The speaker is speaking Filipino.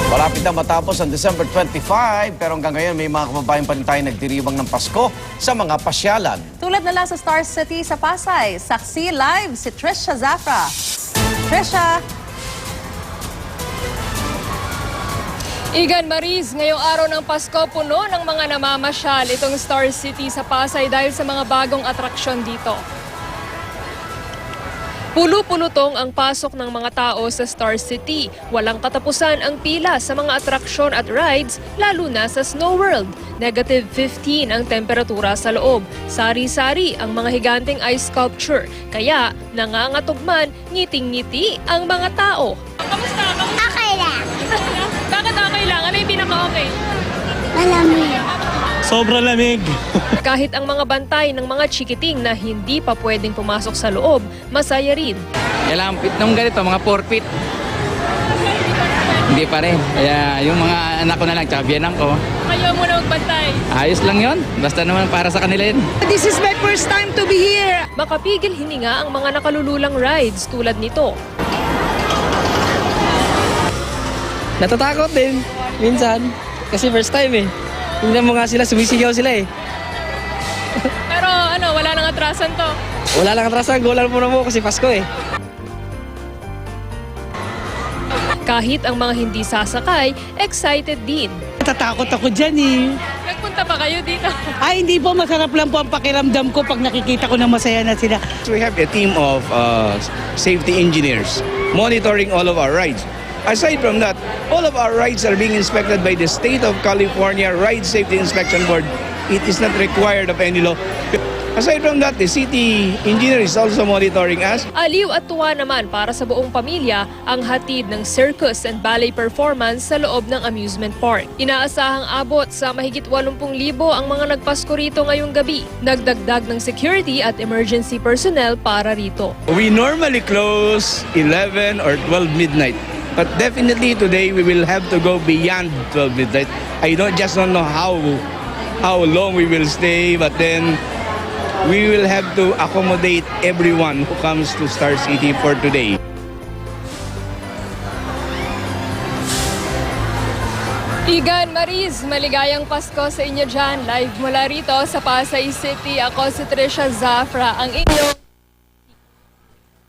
Malapit na matapos ang December 25, pero hanggang ngayon may mga kababayan pa rin tayo nagdiriwang ng Pasko sa mga pasyalan. Tulad na lang sa Star City sa Pasay, saksi live si Trisha Zafra. Trisha! Igan Mariz, ngayong araw ng Pasko, puno ng mga namamasyal itong Star City sa Pasay dahil sa mga bagong atraksyon dito. Pulo-pulutong ang pasok ng mga tao sa Star City. Walang katapusan ang pila sa mga atraksyon at rides, lalo na sa Snow World. -15 ang temperatura sa loob. Sari-sari ang mga higanteng ice sculpture. Kaya nangangatugman, ngiting-ngiti ang mga tao. Kamusta? Okay lang. Bakit okay lang? Ano yung pinaka-okay? Malamig. Sobrang lamig. Kahit ang mga bantay ng mga chikiting na hindi pa pwedeng pumasok sa loob, masaya rin. Kailangan nung ganito, mga 4 feet. Hindi pa rin. Kaya yung mga anak ko na lang, tsaka biyanan ko. Kayo muna magbantay. Ayos lang yon. Basta naman para sa kanila yun. This is my first time to be here. Makapigil hininga ang mga nakalululang rides tulad nito. Natatakot din, minsan. Kasi first time eh. Tingnan mo nga sila, sumisigaw sila eh. Pero wala nang atrasan to. Wala lang atrasan, goal lang muna mo kasi Pasko eh. Kahit ang mga hindi sasakay, excited din. Natatakot ako dyan eh. Nagpunta pa kayo dito? Ay, hindi po, masarap lang po ang pakiramdam ko pag nakikita ko na masaya na sila. We have a team of safety engineers monitoring all of our rides. Aside from that, all of our rides are being inspected by the State of California Ride Safety Inspection Board. It is not required of any law. Aside from that, the city engineer is also monitoring us. Aliw at tuwa naman para sa buong pamilya ang hatid ng circus and ballet performance sa loob ng amusement park. Inaasahang abot sa mahigit 80,000 ang mga nagpasko rito ngayong gabi. Nagdagdag ng security at emergency personnel para rito. We normally close 11 or 12 midnight. But definitely today we will have to go beyond 12 midnight. I don't know how long we will stay, but then we will have to accommodate everyone who comes to Star City for today. Igan Mariz, maligayang Pasko sa inyo dyan. Live mula rito sa Pasay City. Ako si Trisha Zafra, ang inyong